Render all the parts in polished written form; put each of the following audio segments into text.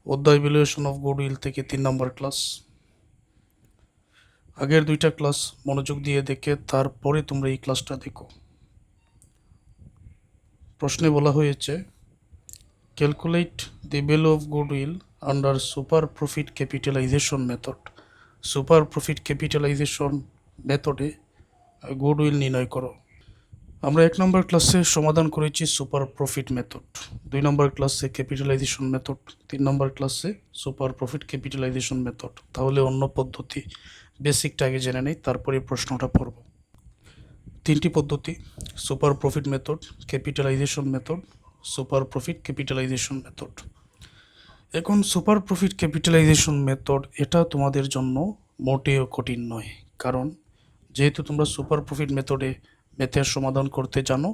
অধ্যায় valuation of goodwill থেকে 3 নম্বর class. আগের 2টা ক্লাস মনোযোগ দিয়ে দেখে তারপরে তোমরা এই ক্লাসটা দেখো। প্রশ্নে বলা হয়েছে calculate the value of goodwill under super profit capitalisation method. Super profit capitalisation মেথডে গুডউইল নির্ণয় করো। আমরা 1 নম্বর ক্লাসে সমাধান করেছি সুপার প্রফিট মেথড, 2 নম্বর ক্লাসে ক্যাপিটালাইজেশন মেথড, 3 নম্বর ক্লাসে সুপার প্রফিট ক্যাপিটালাইজেশন মেথড। তাহলে অন্য পদ্ধতি বেসিকটা আগে জেনে নেই, তারপরে প্রশ্নটা পড়ব। 3টি পদ্ধতি: super profit method, capitalisation method, super profit capitalisation method. এখন সুপার প্রফিট ক্যাপিটালাইজেশন মেথড এটা তোমাদের জন্য মোটেও কঠিন নয়, কারণ যেহেতু তোমরা সুপার প্রফিট মেথডে ম্যাথের সমাধান করতে জানো,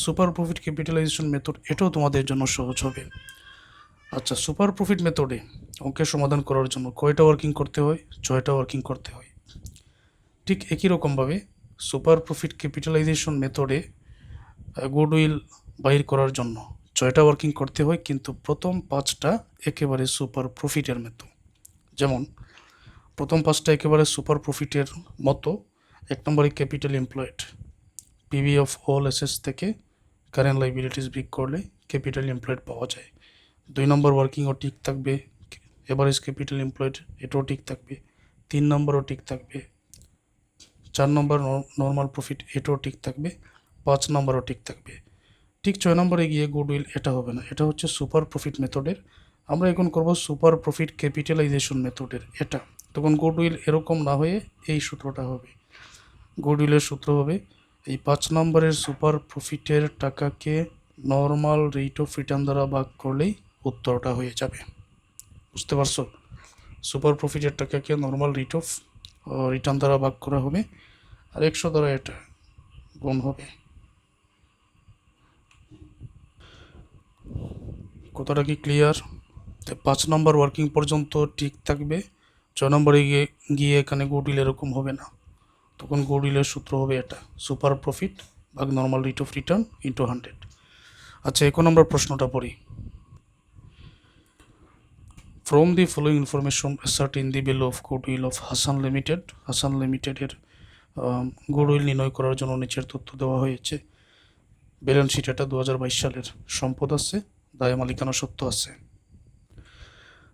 সুপার প্রফিট ক্যাপিটালাইজেশন মেথড এটাও তোমাদের জন্য সহজ হবে। আচ্ছা, সুপার প্রফিট মেথডে অঙ্কের সমাধান করার জন্য কয়টা ওয়ার্কিং করতে হয়? 6টা ওয়ার্কিং করতে হয়। ঠিক একই রকমভাবে সুপার প্রফিট ক্যাপিটালাইজেশন মেথডে গুডউইল বাইর করার জন্য 6টা ওয়ার্কিং করতে হয়, কিন্তু প্রথম 5টা একেবারে সুপার প্রফিটের মতো। যেমন প্রথম 5টা একেবারে সুপার প্রফিটের মতো। 1 নম্বরে capital employed, PB of all assets থেকে কারেন্ট লাইবিলিটিস বিয়োগ করলে ক্যাপিটাল এমপ্লয়েড পাওয়া যায়। 2 নম্বর ওয়ার্কিংও ঠিক থাকবে, এভারেজ ক্যাপিটাল এমপ্লয়েড এটাও ঠিক থাকবে। 3 নম্বরও ঠিক থাকবে। 4 নম্বর নর্মাল প্রফিট এটাও ঠিক থাকবে। 5 নম্বরও ঠিক থাকবে। ঠিক 6 নম্বরে গিয়ে গুডউইল এটা হবে না, এটা হচ্ছে সুপার প্রফিট মেথডের। আমরা এখন করব সুপার প্রফিট ক্যাপিটালাইজেশন মেথডের এটা। তখন গুডউইল এরকম না হয়ে এই সূত্রটা হবে। গুডউইলের সূত্র হবে এই 5 নম্বরের সুপার প্রফিটের টাকাকে নর্মাল রেট অফ রিটার্ন দ্বারা ভাগ করলেই উত্তরটা হয়ে যাবে। বুঝতে পারছো? সুপার প্রফিটের টাকাকে নর্মাল রেট অফ রিটার্ন দ্বারা ভাগ করা হবে, আর 100 দ্বারা এটা গুণ হবে। কথাটা কি ক্লিয়ার? 5 নম্বর ওয়ার্কিং পর্যন্ত ঠিক থাকবে। 6 নম্বরে গিয়ে এখানে গুডউইল এরকম হবে না, তখন গুডউইলের সূত্র হবে এটা, সুপার প্রফিট ভাগ normal rate of return into 100। আচ্ছা, এখন আমরা প্রশ্নটা পড়ি। From the following information ascertain the value of goodwill of Hasan limited. Hasan লিমিটেডের গুডউইল নির্ণয় করার জন্য নিচের তথ্য দেওয়া হয়েছে। ব্যালেন্স শিট এটা 2022 সালের। সম্পদ আছে, দায় মালিকানা সত্ত্ব আছে।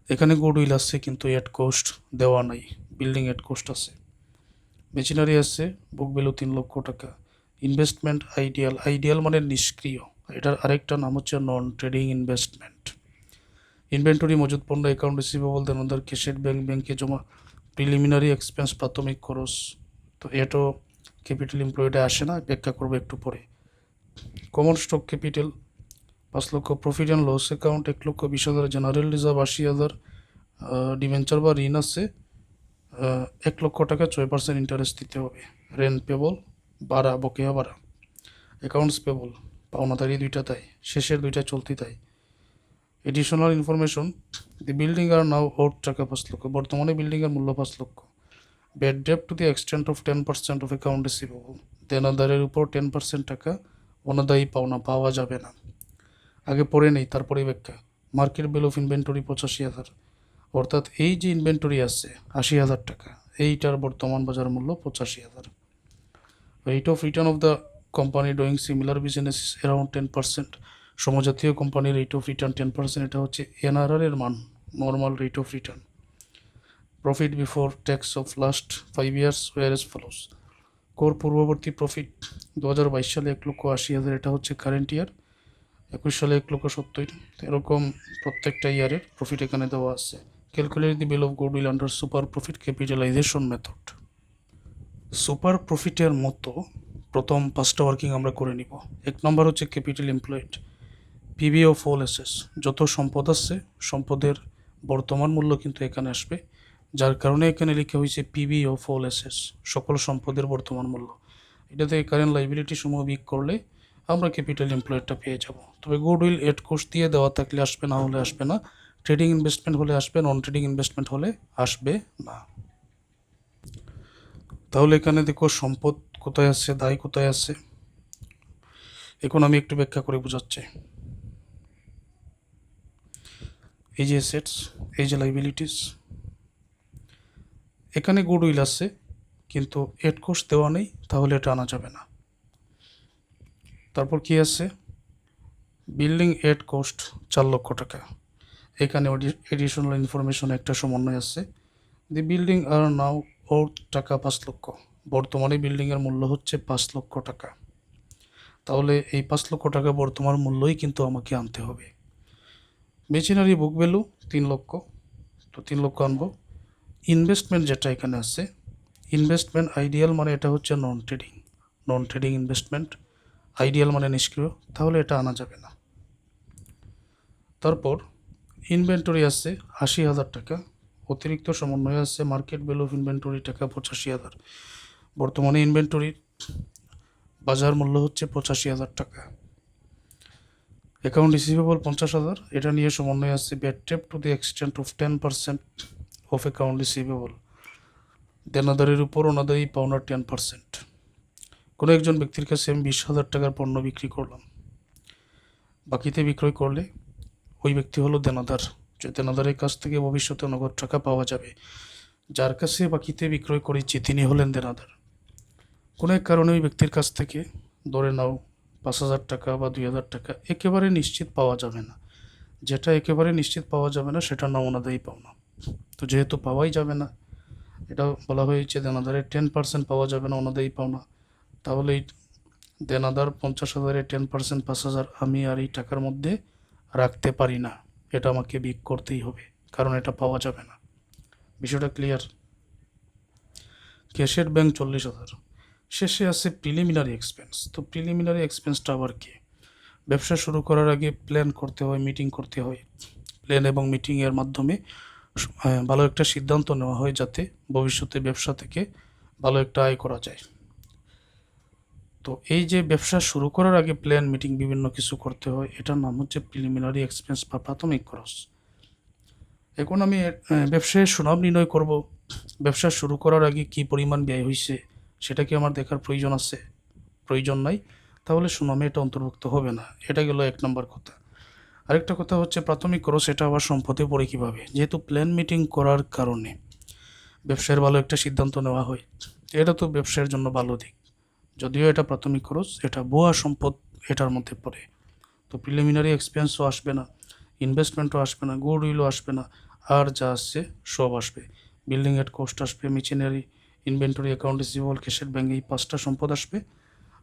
এখানে গুডউইল আছে কিন্তু এড কোস্ট দেওয়া নাই, বিল্ডিং এড কোস্ট আছে। মেশিনারি আছে, বুক ভ্যালু 3 লক্ষ টাকা। ইনভেস্টমেন্ট আইডিয়াল, আইডিয়াল মানে নিষ্ক্রিয়, এটার আরেকটা নাম হচ্ছে নন ট্রেডিং ইনভেস্টমেন্ট। ইনভেন্টরি মজুদ পণ্য, অ্যাকাউন্ট রিসিভেবল, দেনদার ক্যাশের ব্যাংকে জমা, প্রিলিমিনারি এক্সপেন্স প্রাথমিক খরচ। তো এটাও ক্যাপিটাল এমপ্লয়েডে আসে না, ব্যাখ্যা করবো একটু পরে। Common stock capital 5 lakh, profit and loss account 1,20,000, general reserve 80,000, debenture বা ঋণ আছে 1 লক্ষ টাকা, 6% ইন্টারেস্ট দিতে হবে। রেন্ট পেবল ভাড়া, বকেয়া ভাড়া। অ্যাকাউন্টস পেবল পাওনাদারি 2টা তাই, শেষের 2টা চলতি তাই। Additional information, the building are now out টাকা 5 লক্ষ, বর্তমানে বিল্ডিংয়ের মূল্য 5 lakh. Bad debt to the extent of 10% of account receivable, দেনাদারের উপর 10% টাকা অনাদায়ী পাওনা পাওয়া যাবে না। আগে পড়ে নেই তারপরে ব্যাখ্যা। মার্কেট ভ্যালু অফ ইনভেন্টরি 85,000, অর্থাৎ এই যে ইনভেন্টরি আছে 80,000 টাকা, এইটার বর্তমান বাজার মূল্য 85,000। Rate of return of the company doing similar business around 10%, সমজাতীয় কোম্পানির রেট অফ রিটার্ন 10%, এটা হচ্ছে এনআরআর এর মান, normal rate of return. Profit before tax of last 5 years were as follows. কোর পূর্ববর্তী প্রফিট 2022 সালে 1,80,000, এটা হচ্ছে কারেন্ট ইয়ার। 21 সালে 1,70,000, এরকম প্রত্যেকটা ইয়ারের প্রফিট এখানে দেওয়া আছে। Calculate the value of goodwill under super profit capitalisation method. Super প্রফিটের মতো প্রথম 5টা ওয়ার্কিং আমরা করে নিব। 1 নম্বর হচ্ছে capital employed, PB of all assets, যত সম্পদ আছে সম্পদের বর্তমান মূল্য কিন্তু এখানে আসবে, যার কারণে এখানে লেখা হয়েছে পিবি অফ অল অ্যাসেটস, সকল সম্পদের বর্তমান মূল্য। এটা থেকে কারেন্ট লাইবিলিটি সমূহ বিয়োগ করলে আমরা ক্যাপিটাল এমপ্লয়েডটা পেয়ে যাব। তবে গুডউইল এড কোস্ট দিয়ে দেওয়া থাকলে আসবে, না হলে আসবে না। ট্রেডিং ইনভেস্টমেন্ট হলে আসবে, নন ট্রেডিং ইনভেস্টমেন্ট হলে আসবে না। তাহলে এখানে দেখো সম্পদ কোথায় আছে, দায় কোথায় আছে। এখন আমি একটু ব্যাখ্যা করে বোঝাচ্ছি। এই যে অ্যাসেটস, এই যে লাইবিলিটিস, এখানে গুডউইল আছে কিন্তু এট কস্ট দেওয়া নেই, তাহলে এটা আনা যাবে না। তারপর কি আছে, বিল্ডিং এট কস্ট 4 লক্ষ টাকা, এখানে এডিশনাল ইনফরমেশন একটা সমন্বয় আছে। দি বিল্ডিং আর নাও ওর টাকা 5 লক্ষ, বর্তমানে বিল্ডিংয়ের মূল্য হচ্ছে 5 লক্ষ টাকা, তাহলে এই 5 লক্ষ টাকা বর্তমান মূল্যই কিন্তু আমাকে আনতে হবে। মেশিনারি বুক ভ্যালু 3 লক্ষ, তো 3 লক্ষ আনবো। ইনভেস্টমেন্ট যেটা এখানে আছে, ইনভেস্টমেন্ট আইডিয়াল মানে এটা হচ্ছে নন ট্রেডিং ইনভেস্টমেন্ট, আইডিয়াল মানে নিষ্ক্রিয়, তাহলে এটা আনা যাবে না। তারপর ইনভেন্টরি আছে 80,000 টাকা, অতিরিক্ত সমন্বয় আছে মার্কেট ভ্যালু অফ ইনভেন্টরি টাকা 85,000, বর্তমানে ইনভেন্টরির বাজার মূল্য হচ্ছে 85,000 টাকা। অ্যাকাউন্ট রিসিভেবল 50,000, এটা নিয়ে সমন্বয় আছে bad debt to the extent of 10% of account receivable, দেনাদারের উপর অনাদায়ী পাওনার 10%। কোনো একজন ব্যক্তির কাছে আমি 20,000 টাকার পণ্য বিক্রি করলাম, বাকিতে বিক্রয় করলে ওই ব্যক্তি হলো দেনাদার, যে দেনাদারের কাছ থেকে ভবিষ্যতে নগদ টাকা পাওয়া যাবে, যার কাছে বাকিতে বিক্রয় করেছি তিনি হলেন দেনাদার। কোনো এক কারণে ওই ব্যক্তির কাছ থেকে ধরে নাও 5,000 টাকা বা 2,000 টাকা একেবারে নিশ্চিত পাওয়া যাবে না, যেটা একেবারে নিশ্চিত পাওয়া যাবে না সেটার নাম অনাদায়ী পাওনা। তো যেহেতু পাওয়াই যাবে না, এটা বলা হয়েছে দেনাদারের 10% পাওয়া যাবে না অনাদায়ী পাওনা, তাহলে এই দেনাদার 50,000-এর 10% 5,000 আমি আর এই টাকার মধ্যে রাখতে পারি না, এটা আমাকে বিক করতেই হবে, কারণ এটা পাওয়া যাবে না। বিষয়টা ক্লিয়ার? ক্যাশের ব্যাংক 40,000, শেষে আছে প্রিলিমিনারি এক্সপেন্স। তো প্রিলিমিনারি এক্সপেন্সটা আবার কি? ব্যবসা শুরু করার আগে প্ল্যান করতে হয়, মিটিং করতে হয়, প্ল্যান এবং মিটিংয়ের মাধ্যমে ভালো একটা সিদ্ধান্ত নেওয়া হয় যাতে ভবিষ্যতে ব্যবসা থেকে ভালো একটা আয় করা যায়। তো এই যে ব্যবসা শুরু করার আগে প্ল্যান মিটিং বিভিন্ন কিছু করতে হয়, এটার নাম হচ্ছে প্রিলিমিনারি এক্সপেন্স বা প্রাথমিক খরচ। এখন আমি ব্যবসায় সুনাম নির্ণয় করব, ব্যবসা শুরু করার আগে কি পরিমাণ ব্যয় হয়েছে সেটা কি আমার দেখার প্রয়োজন আছে? প্রয়োজন নাই, তাহলে সুনামে এটা অন্তর্ভুক্ত হবে না। এটা গেল 1 নম্বর কথা। আরেকটা কথা হচ্ছে প্রাথমিক খরচ, এটা আবার সম্পদে পড়ে কীভাবে? যেহেতু প্ল্যান মিটিং করার কারণে ব্যবসায়ের ভালো একটা সিদ্ধান্ত নেওয়া হয়, এটা তো ব্যবসায়ের জন্য ভালো দিক, যদিও এটা প্রাথমিক খরচ, এটা ভুয়া সম্পদ এটার মধ্যে পড়ে। তো প্রিলিমিনারি এক্সপেন্সও আসবে না, ইনভেস্টমেন্টও আসবে না, গুডউইলও আসবে না, আর যা আসছে সব আসবে। বিল্ডিং এট কস্ট আসবে, মেশিনারি, ইনভেন্টরি, অ্যাকাউন্ট রিসিভেবল, ক্যাশের ব্যাংক, এই 5টা সম্পদ আসবে।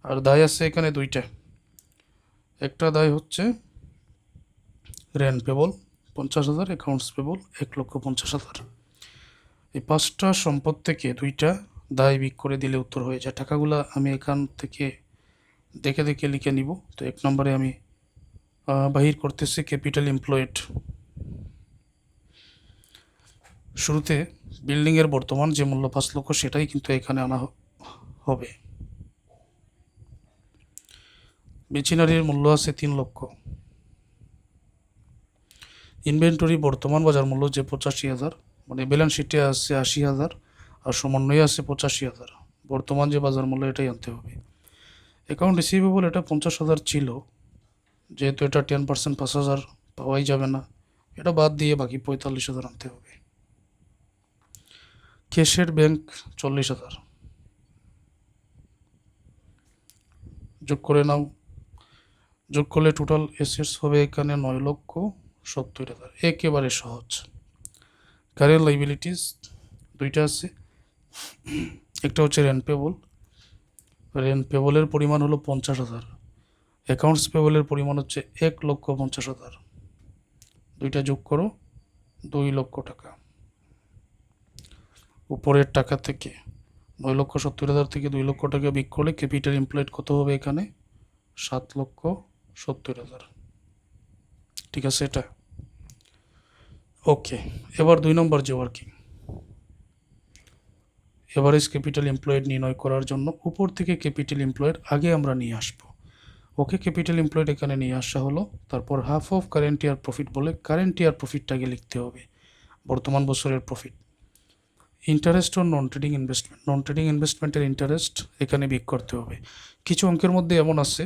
আর দায় আছে এখানে 2টা। একটা দায় হচ্ছে রেন্ট পেবল 50,000, অ্যাকাউন্টস পেবল 1,50,000। এই 5টা সম্পদ থেকে 2টা দায় বিক করে দিলে উত্তর হয়ে যায়। টাকাগুলো আমি এখান থেকে দেখে দেখে লিখে নিব। তো 1 নম্বরে আমি বাহির করতেছি ক্যাপিটাল এমপ্লয়েড। শুরুতে বিল্ডিংয়ের বর্তমান যে মূল্য 5 লক্ষ সেটাই কিন্তু এখানে আনা হবে। মেশিনারির মূল্য আছে 3 লক্ষ। ইনভেন্টরি বর্তমান বাজার মূল্য যে 85,000, মানে ব্যালেন্স শিটে আছে 80,000 আর সমন্বয়ে আছে 85,000, বর্তমান যে বাজার মূল্য এটাই আনতে হবে। অ্যাকাউন্ট রিসিভেবল এটা 50,000 ছিল, যেহেতু এটা 10% 5,000 পাওয়াই যাবে না, এটা বাদ দিয়ে বাকি 45,000 আনতে হবে। ক্যাশের ব্যাংক 40,000 যোগ করে নাও, যোগ করলে টোটাল অ্যাসেটস হবে এখানে 9,70,000, একেবারে সহজ। কারেন্ট লাইবিলিটিস 2টা আছে, একটা হচ্ছে রেন্ট পেবলের পরিমাণ হলো 50,000, অ্যাকাউন্টস পেবলের পরিমাণ হচ্ছে 1,50,000, 2টা যোগ করো 2 লক্ষ টাকা। উপরের টাকা থেকে 9,70,000 থেকে 2 লক্ষ টাকা বিক করলে ক্যাপিটাল এমপ্লয়েড কত হবে এখানে? 7,70,000। ঠিক আছে এটা ওকে। এবার 2 নম্বর যে ওয়ার্কিং, এভারেজ ক্যাপিটাল এমপ্লয়েড নির্ণয় করার জন্য উপর থেকে ক্যাপিটাল এমপ্লয়েড আগে আমরা নিয়ে আসবো। ওকে, ক্যাপিটাল এমপ্লয়েড এখানে নিয়ে আসা হলো। তারপর half of current year profit বলে কারেন্ট ইয়ার প্রফিটটাকে লিখতে হবে, বর্তমান বছরের profit. Interest on non trading ইনভেস্টমেন্টের ইন্টারেস্ট এখানে বিক করতে হবে। কিছু অঙ্কের মধ্যে এমন আছে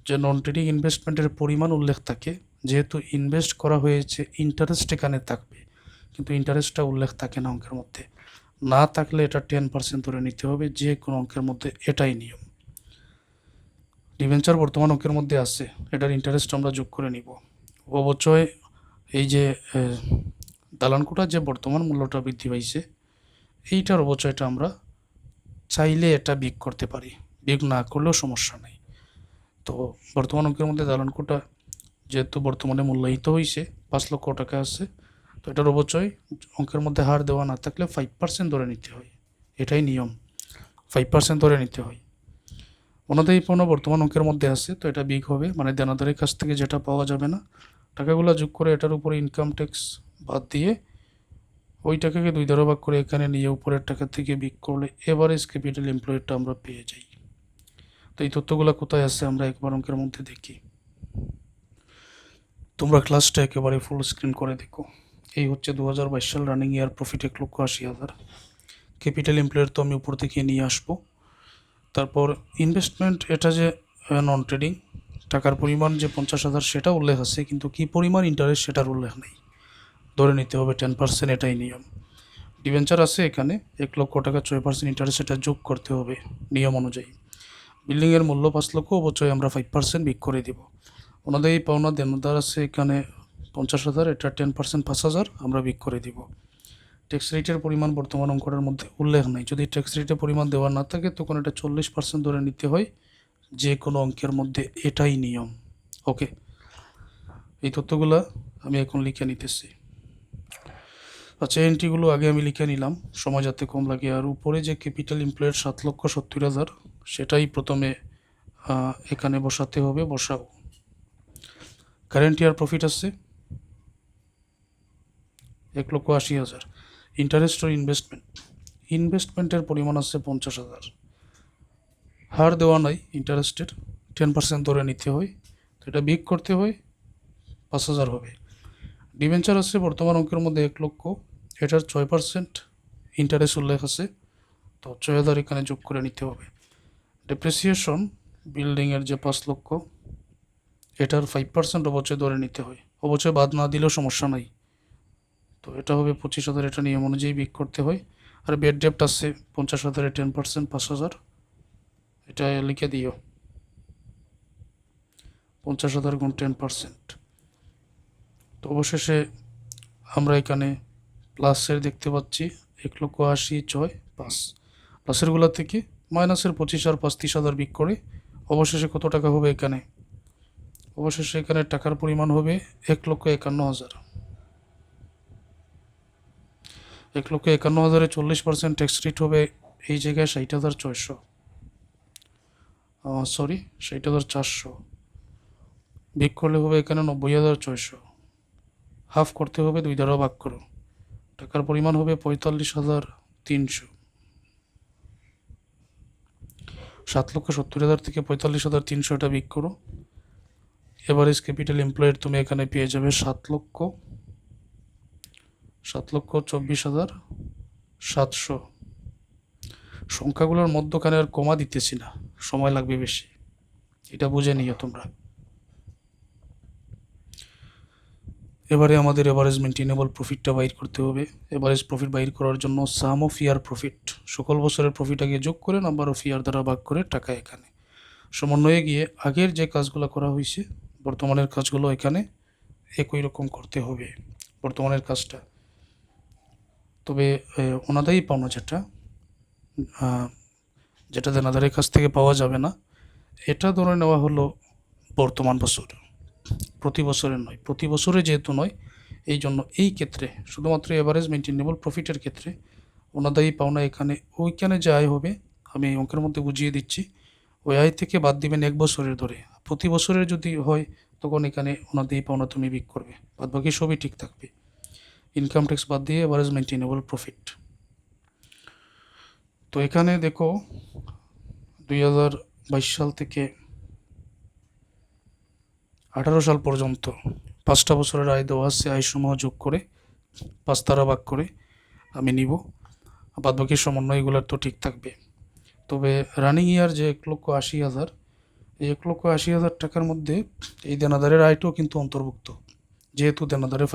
যে নন ট্রেডিং ইনভেস্টমেন্টের পরিমাণ উল্লেখ থাকে যেহেতু ইনভেস্ট করা হয়েছে ইন্টারেস্ট এখানে থাকবে, কিন্তু ইন্টারেস্টটা উল্লেখ থাকে না অঙ্কের মধ্যে। না থাকলে এটা 10% ধরে নিতে হবে যে কোনো অঙ্কের মধ্যে, এটাই নিয়ম। ডিবেঞ্চার বর্তমান অঙ্কের মধ্যে আছে, এটার ইন্টারেস্ট আমরা যোগ করে নিব। অবচয় এই যে দালানকোটার যে বর্তমান মূল্যটা বৃদ্ধি পাইছে, এইটার অবচয়টা আমরা চাইলে এটা বিয়োগ করতে পারি, বিয়োগ না করলেও সমস্যা নেই। তো বর্তমান অঙ্কের মধ্যে দালানকোটা যেহেতু বর্তমানে মূল্যায়িত হয়েছে 5 লক্ষ টাকা আছে, তো এটার অবচয় অঙ্কের মধ্যে হার দেওয়া না থাকলে 5% ধরে নিতে হয়, এটাই নিয়ম, 5% ধরে নিতে হয়। অনাদায়ী পাওনা বর্তমান অঙ্কের মধ্যে আছে, তো এটা বিয়োগ হবে, মানে দেনাদারের কাছ থেকে যেটা পাওয়া যাবে না টাকাগুলো যোগ করে এটার উপরে ইনকাম ট্যাক্স বাদ দিয়ে ওই টাকাকে 2 দ্বারা ভাগ করে এখানে নিয়ে উপরের টাকা থেকে বিয়োগ করলে এভারেজ ক্যাপিটাল এমপ্লয়েডটা আমরা পেয়ে যাই। তো এই তথ্যগুলো কোথায় আছে আমরা একবার অঙ্কের মধ্যে দেখি। তোমরা ক্লাসটা একেবারে ফুল স্ক্রিন করে দেখো। এই হচ্ছে 2022 সাল running year profit 1,80,000। Capital employed তো আমি উপর থেকে নিয়ে আসবো। তারপর ইনভেস্টমেন্ট, এটা যে নন ট্রেডিং টাকার পরিমাণ যে 50,000 সেটা উল্লেখ আছে, কিন্তু কি পরিমাণ ইন্টারেস্ট সেটার উল্লেখ নেই, ধরে নিতে হবে 10%, এটাই নিয়ম। ডিবেঞ্চার আছে এখানে 1 লক্ষ টাকা, 6% ইন্টারেস্ট, সেটা যোগ করতে হবে নিয়ম অনুযায়ী। বিল্ডিংয়ের মূল্য 5 লক্ষ, অবচয় আমরা 5% বিক করে দিব। ওনাদের এই পাওনা দেনদার আছে এখানে 50,000, এটা 10% 5,000 আমরা বিক করে দিব। ট্যাক্স রেটের পরিমাণ বর্তমান অঙ্কটার মধ্যে উল্লেখ নাই, যদি ট্যাক্স রেটের পরিমাণ দেওয়া না থাকে তখন এটা 40% ধরে নিতে হয় যে কোনো অঙ্কের মধ্যে, এটাই নিয়ম। ওকে, এই তথ্যগুলো আমি এখন লিখে নিতেছি। আচ্ছা, এন্ট্রিগুলো আগে আমি লিখে নিলাম সময় যাতে কম লাগে। আর উপরে যে ক্যাপিটাল এমপ্লয়েড 7,70,000 সেটাই প্রথমে এখানে বসাতে হবে, বসাও। কারেন্ট ইয়ার প্রফিট আছে 1,80,000। ইন্টারেস্ট ও ইনভেস্টমেন্টের পরিমাণ আছে 50,000। হার দেওয়া নাই ইন্টারেস্টের, 10% ধরে নিতে হয়, তো এটা বিয়োগ করতে হয়, 5,000 হবে। ডিবেঞ্চার আছে বর্তমান অঙ্কের মধ্যে 1 লক্ষ, এটার 6% ইন্টারেস্ট উল্লেখ আছে, তো 6,000 এখানে যোগ করে নিতে হবে। ডেপ্রিসিয়েশন বিল্ডিংয়ের যে 5 লক্ষ, এটার 5% অবচয় ধরে নিতে হয়, অবচয় বাদ না দিলেও সমস্যা নাই, তো এটা হবে 25,000, এটা নিয়ম অনুযায়ী বিয়োগ করতে হয়। আর বেড ডেপ্ট আছে 50,000, 10% 5,000, এটা লিখে দিও, 50,000 গুণ 10%। তো অবশেষে আমরা এখানে প্লাসের দেখতে পাচ্ছি 1,80,6,5, প্লাসেরগুলো থেকে মাইনাসের 25 আর 5 30,000 বিয়োগ করে অবশেষে কত টাকা হবে এখানে, অবশেষে এখানে টাকার পরিমাণ হবে 1,51,000। 1,51,000-এ 40% ট্যাক্স রেট হবে এই জায়গায় 60,400, সরি 60,400, বিয়োগ করলে হবে এখানে 90,600, হাফ করতে হবে 2 দ্বারা ভাগ করো, টাকার পরিমাণ হবে 45,300। 7,70,000 থেকে 45,300 এটা বিয়োগ করো, এভারেজ ক্যাপিটাল এমপ্লয়েড তুমি এখানে পেয়ে যাবে 7,24,700। সংখ্যাগুলোর মধ্যখানে আর কমা দিতেছি না, সময় লাগবে বেশি, এটা বুঝে নিও তোমরা। এবারে আমাদের এভারেজ মেনটেনেবল প্রফিটটা বাইর করতে হবে। এভারেজ প্রফিট বাইর করার জন্য সাম অফ ইয়ার প্রফিট, সকল বছরের প্রফিট আগে যোগ করে নাম্বার অফ ইয়ার দ্বারা ভাগ করে টাকা এখানে সমন্বয়ে গিয়ে আগের যে কাজগুলো করা হয়েছে বর্তমানের কাজগুলো এখানে একই রকম করতে হবে বর্তমানের কাজটা। তবে অনাদায়ী পাওনা যেটা দেনাদারের কাছ থেকে পাওয়া যাবে না, এটা ধরে নেওয়া হলো বর্তমান বছর, প্রতি বছরের নয়, প্রতি বছরে যেহেতু নয়, এই জন্য এই ক্ষেত্রে শুধুমাত্র এভারেজ মেনটেনেবল প্রফিটের ক্ষেত্রে অনাদায়ী পাওনা এখানে ওইখানে যে আয় হবে আমি অঙ্কের মধ্যে বুঝিয়ে দিচ্ছি, ওই আয় থেকে বাদ দিবেন 1 বছরের ধরে। প্রতি বছরের যদি হয় তখন এখানে অনাদায়ী পাওনা তুমি বিক করবে, বাদ বাকি সবই ঠিক থাকবে। ইনকাম ট্যাক্স বাদ দিয়ে এভারেজ মেনটেনেবল প্রফিট। তো এখানে দেখো 2022 সাল থেকে 18 সাল পর্যন্ত 5টা বছরের আয় দেওয়া আছে, আয়সমূহ যোগ করে 5 দ্বারা ভাগ করে আমি নিব, বাদ বাকি সমন্বয় এগুলোর তো ঠিক থাকবে। তবে রানিং ইয়ার যে 1,80,000, এই 1,80,000 টাকার মধ্যে এই দেনাদারের আয়টাও কিন্তু অন্তর্ভুক্ত, যেহেতু দেনাদারে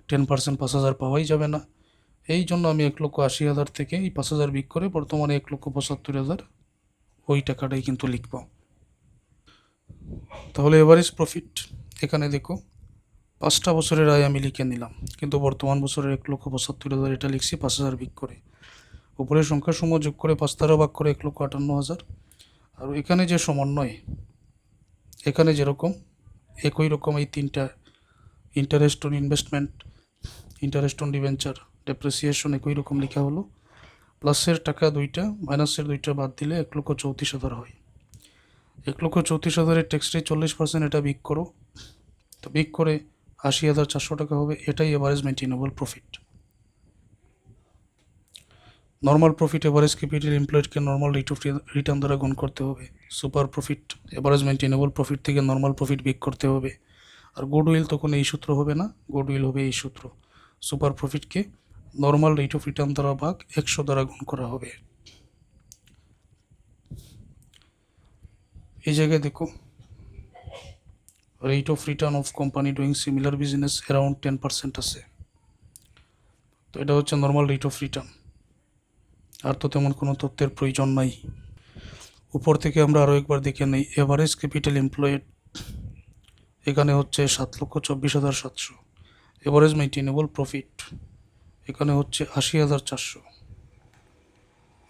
10% 5,000 পাওয়াই যাবে না। এই জন্য আমি 1,80,000 থেকে এই 5,000 বিক করে বর্তমানে 1,75,000 ওই টাকাটাই কিন্তু লিখব। তাহলে এভারেজ প্রফিট এখানে দেখো 5টা বছরের আয় আমি লিখে নিলাম, কিন্তু বর্তমান বছরের 1,75,000 এটা লিখছি 5,000 বিক করে। উপরের সংখ্যাসমূহ যোগ করে 5 দ্বারা ভাগ করে 1,58,000। আর এখানে যে সমন্বয়, এখানে যেরকম একই রকম এই তিনটা interest on investment, interest on debenture, depreciation একই রকম লেখা হলো। প্লাসের টাকা দুইটা, মাইনাসের দুইটা বাদ দিলে 1,34,000 হয়। 1,34,000-এর ট্যাক্স রেট 40%, এটা বিক করো। তো বিক করে 80,400 টাকা হবে। এটাই average maintainable profit. Normal profit average capital এমপ্লয়েডকে নর্মাল রেট অফ রিটার্ন দ্বারা গুণ করতে হবে। Super profit average maintainable profit থেকে নর্মাল প্রফিট বিক করতে হবে। আর গুডউইল তখন এই সূত্র হবে না, গুডউইল হবে এই সূত্র। সুপার প্রফিটকে নর্মাল রেট অফ রিটার্ন দ্বারা ভাগ 100 দ্বারা গুণ করা হবে। এই জায়গায় দেখো rate of return of company doing similar business around 10% আছে। তো এটা হচ্ছে নর্মাল রেট অফ রিটার্ন, আর তো তেমন কোনো তথ্যের প্রয়োজন নাই। উপর থেকে আমরা আরও একবার দেখে নিই। এভারেজ ক্যাপিটাল এমপ্লয়েড এখানে হচ্ছে 7,24,700। এভারেজ মেনটেনেবল প্রফিট এখানে হচ্ছে 80,400।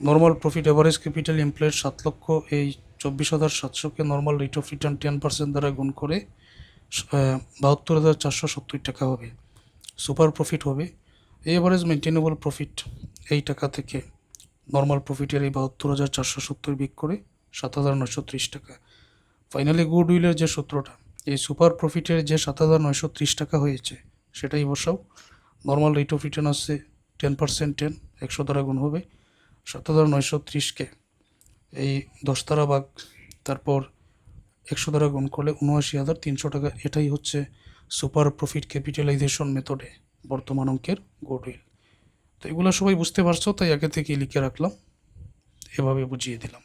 Normal profit average capital employed 7,24,700-কে নর্মাল রেট অফ রিটার্ন 10% দ্বারা গুণ করে 72,470 টাকা হবে। সুপার প্রফিট হবে এভারেজ মেনটেনেবল প্রফিট এই টাকা থেকে নর্মাল প্রফিটের এই 72,470 বিক করে 7,930 টাকা। ফাইনালি গুডউইলের যে সূত্রটা, এই সুপার প্রফিটের যে 7,930 টাকা হয়েছে সেটাই বসাও। নর্মাল রেট অফ রিটার্ন আসছে 10%, 100 দ্বারা গুণ হবে 7,930-কে এই 10 দ্বারা ভাগ, তারপর 100 দ্বারা গুণ করলে 79,300 টাকা। এটাই হচ্ছে সুপার প্রফিট ক্যাপিটালাইজেশন মেথডে বর্তমান অঙ্কের গুডউইল। তো এগুলো সবাই বুঝতে পারছো, তাই আগে থেকে লিখে রাখলাম, এভাবে বুঝিয়ে দিলাম।